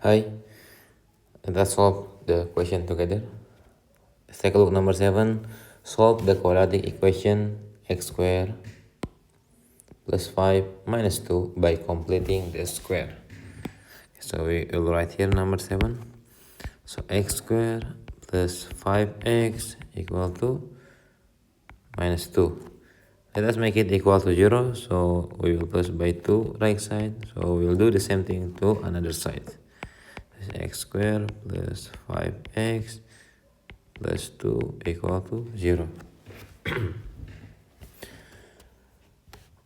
Hi, let's solve the question together. Let's take a look number 7. Solve the quadratic equation x squared plus 5 minus 2 by completing the square. So we will write here number 7. So x squared plus 5x equal to minus 2. Let us make it equal to 0. So we will plus by 2 right side. So we will do the same thing to another side. This is x squared plus 5x plus 2 equal to 0.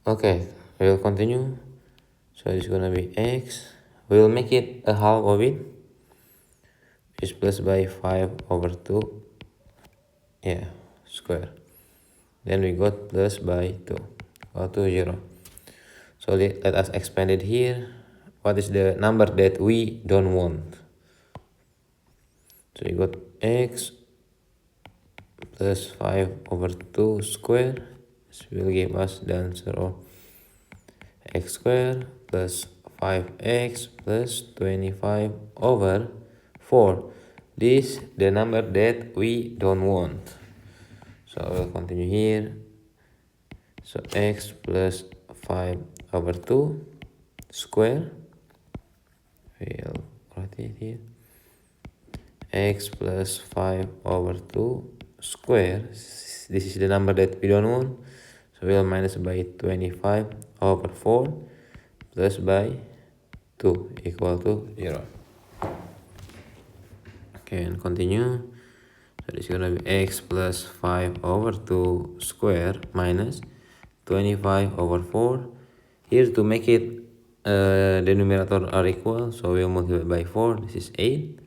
Okay, we will continue. So it's gonna be x. We will make it a half of it, which is plus by 5 over 2. Yeah, square. Then we got plus by 2 equal to 0. So let us expand it here. What is the number that we don't want? So we got x plus 5 over 2 square. This will give us the answer of x squared plus 5x plus 25 over 4. This is the number that we don't want. So I will continue here. So x plus 5 over 2 square. We'll write it here. X plus 5 over 2 square. This is the number that we don't want. So we'll minus by 25 over 4 plus by 2 equal to 0. Okay, and continue. So this is going to be x plus 5 over 2 square minus 25 over 4. Here to make it the numerator are equal, so we'll multiply by 4. This is 8.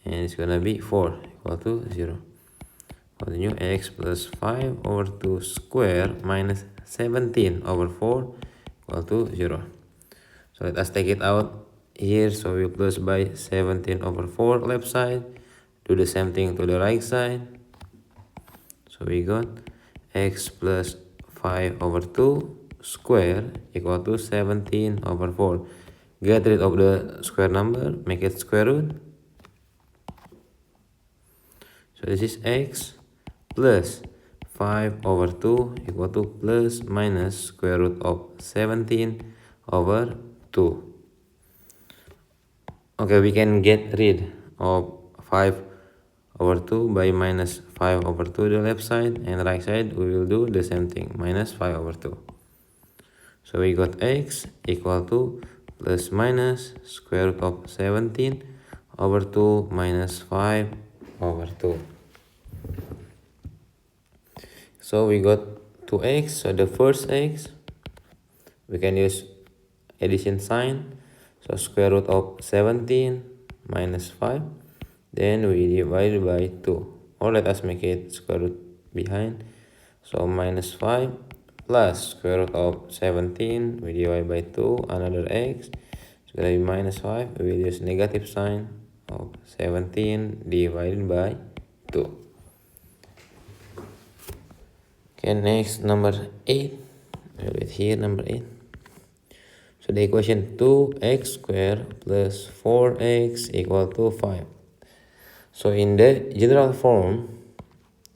And it's going to be 4 equal to 0. Continue, x plus 5 over 2 square minus 17 over 4 equal to 0. So let us take it out here. So we plus by 17 over 4 left side. Do the same thing to the right side. So we got x plus 5 over 2 square equal to 17 over 4. Get rid of the square number, make it square root. So this is x plus 5 over 2 equal to plus minus square root of 17 over 2. Okay, we can get rid of 5 over 2 by minus 5 over 2 the left side, and right side we will do the same thing, minus 5 over 2. So we got x equal to plus minus square root of 17 over 2 minus 5 over 2. So we got 2x. So the first x, we can use addition sign. So square root of 17 minus 5. Then we divide by 2. Or let us make it square root behind. So minus 5 plus square root of 17. We divide by 2. Another x. It's going to be minus 5. We will use negative sign of 17 divided by 2. Okay, next number 8. We'll write here number 8. So the equation 2x squared plus 4x equal to 5. So in the general form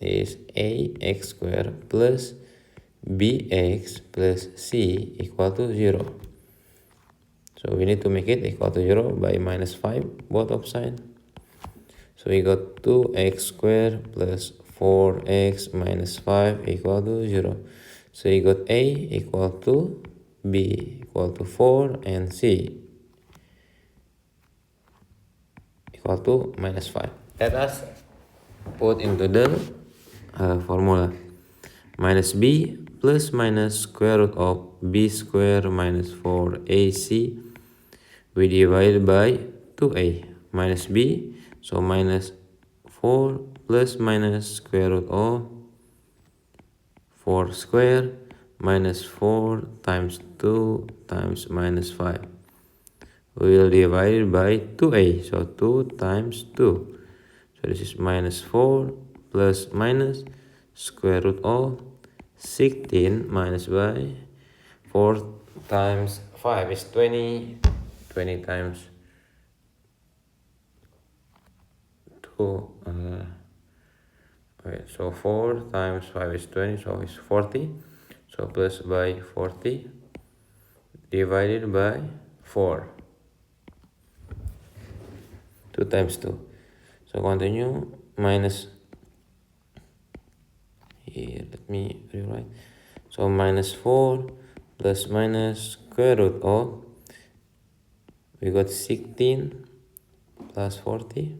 is ax squared plus bx plus c equal to 0. So we need to make it equal to 0 by minus 5 both of sides. So we got 2x squared plus 4x minus 5 equal to 0. So we got a equal to b equal to 4 and c equal to minus 5. Let us put into the formula. Minus b plus minus square root of b squared minus 4ac. We divide by 2a minus b. So minus 4 plus minus square root of 4 squared minus 4 times 2 times minus 5. We will divide it by 2a. So 2 times 2. So this is minus 4 plus minus square root of 16 minus by 4 times 5 is 20. 20 times 2. Okay, so 4 times 5 is 20, so it's 40. So plus by 40 divided by 4. 2 times 2. So continue, minus, here, let me rewrite. So minus 4 plus minus square root of, we got 16 plus 40.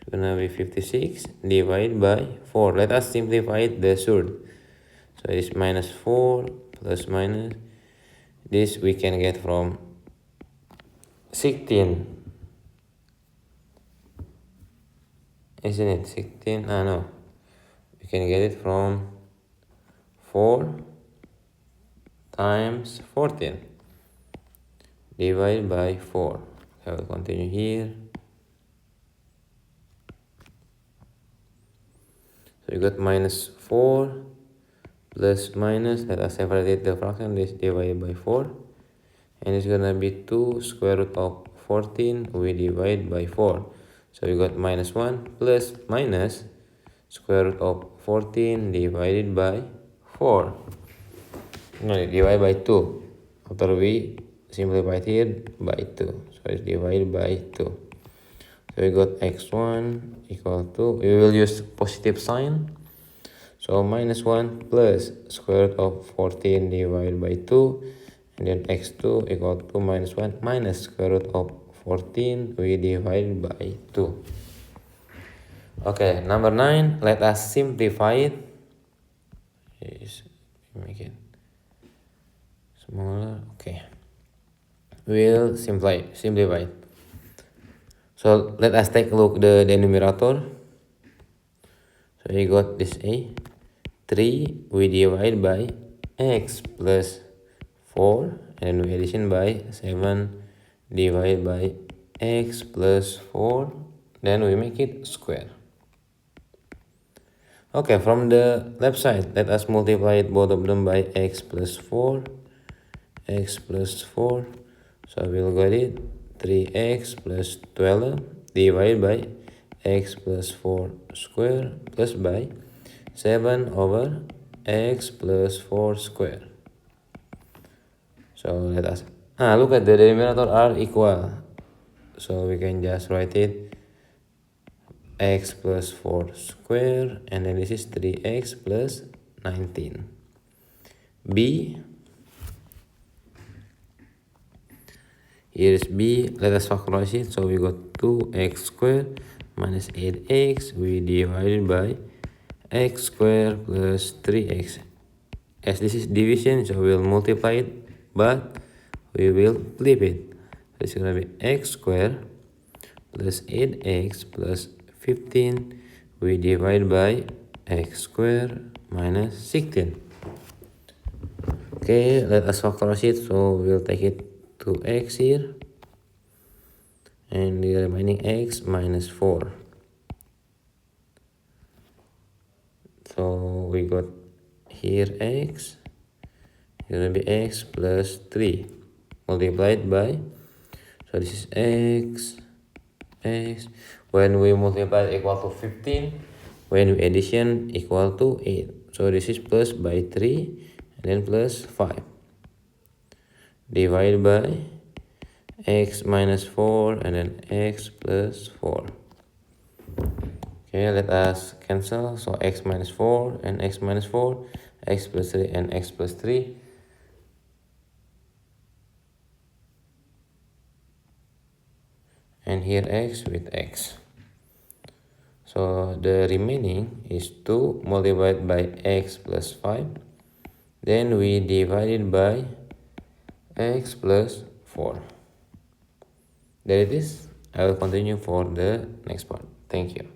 It's gonna be 56 divided by 4. Let us simplify the surd. So it's minus 4 plus minus. This we can get from 16. Isn't it 16? No. We can get it from 4 times 14 divided by 4. I will continue here. So you got minus 4 plus minus, let us separate the fraction, this divided by 4. And it's gonna be 2 square root of 14, we divide by 4. So we got minus 1 plus minus square root of 14 divided by 4. No, divided by 2. After we simplify here by 2. So it's divided by 2. So we got x1 equal to, we will use positive sign. So minus 1 plus square root of 14 divided by 2. And then x2 equal to minus 1 minus square root of 14, we divide by 2. Okay, number 9, let us simplify it. Make it smaller. Okay, we'll simplify it. So let us take a look the numerator. So we got this a 3, we divide by x plus 4, and we addition by 7 divided by x plus 4, then we make it square. Okay, from the left side, let us multiply both of them by x plus 4. X plus 4. So we'll get it 3x plus 12 divided by x plus 4 square plus by 7 over x plus 4 square. So let us look at the denominator are equal. So we can just write it x plus 4 square, and then this is 3x plus 19. B, here is b, let us factorize it. So we got 2x squared minus 8x, we divided by x squared plus 3x. As this is division, so we'll multiply it, but we will flip it. So it's gonna be x squared plus 8x plus 15, we divide by x squared minus 16. Okay, let us factorize it. So we'll take it to x here, and the remaining x minus 4. So we got here x, here will be x plus 3 multiplied by, so this is x, when we multiply equal to 15, when we addition equal to 8. So this is plus by 3 and then plus 5 divided by x minus 4 and then x plus 4. Okay, let us cancel. So x minus 4 and x minus 4, x plus 3 and x plus 3. And here x with x. So the remaining is 2 multiplied by x plus 5. Then we divided by x plus 4. There it is. I will continue for the next part. Thank you.